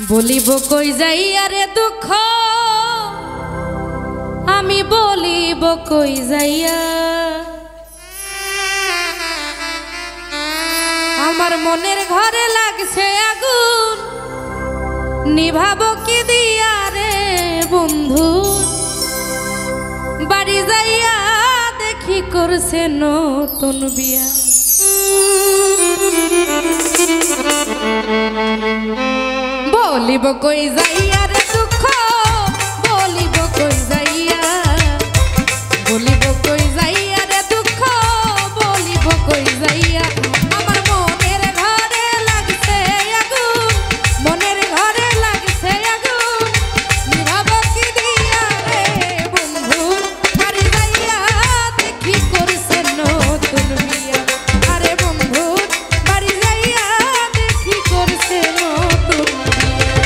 বলিব কই যাইয়া রে দুঃখ আমি বলিব কই যাইয়া আমার মনের ঘরে লাগছে আগুন নিভাবো কি দিয়া রে বন্ধু বাড়ি যাইয়া দেখি করছে নতুন বিয়া বলিব কই যাইয়া রে দুঃখ বলিব কই যাইয়া বলিব কই যাইয়া রে দুঃখ বলিব কই যাইয়া আমার মনের ঘরে লাগছে আগুন মনের ঘরে লাগছে আগুন নিভাবো কি দিয়া রে বন্ধু বাড়ি যাইয়া দেখি করছে নতুন বিয়া আরে বন্ধু বাড়ি যাইয়া দেখি করছে নতুন বিয়া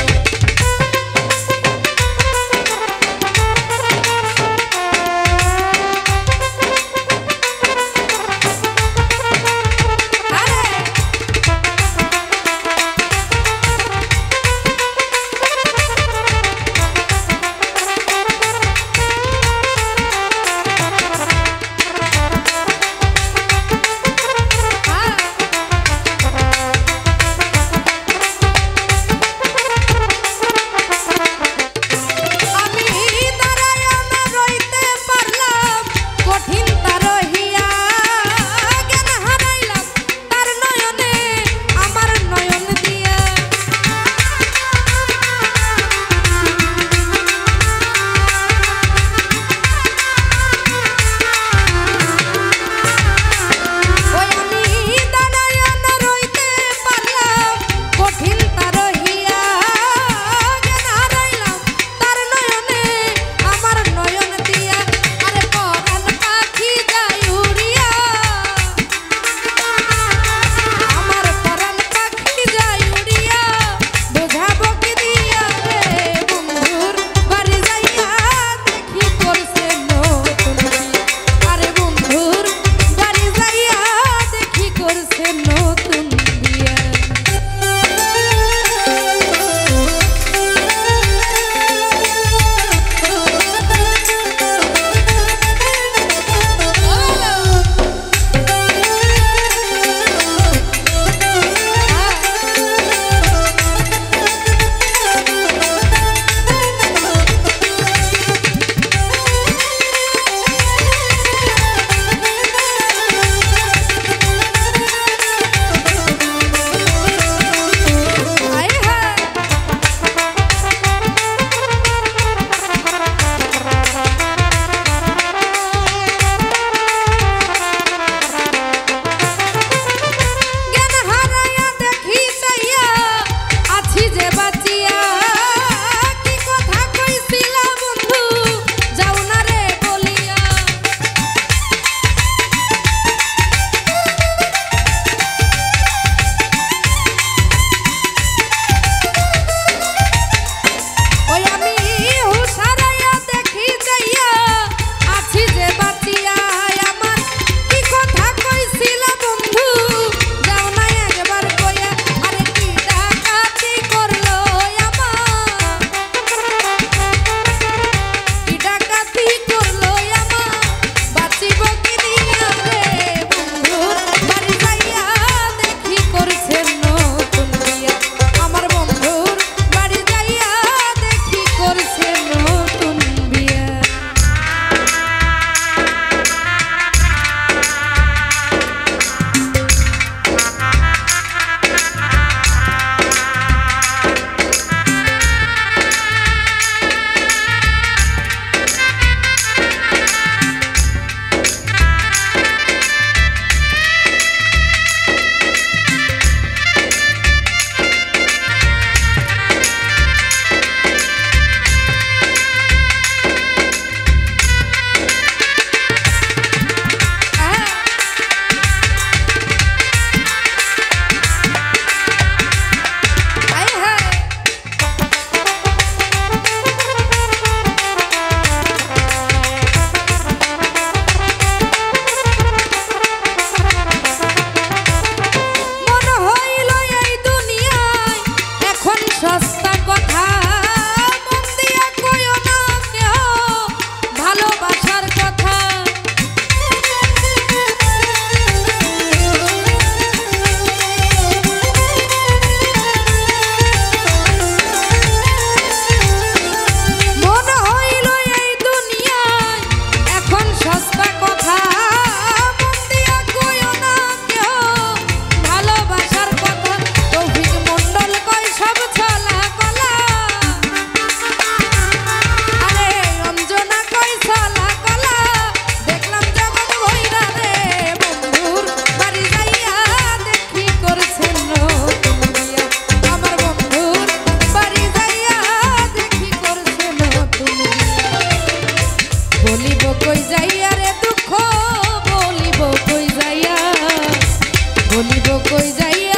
কই যাইয়া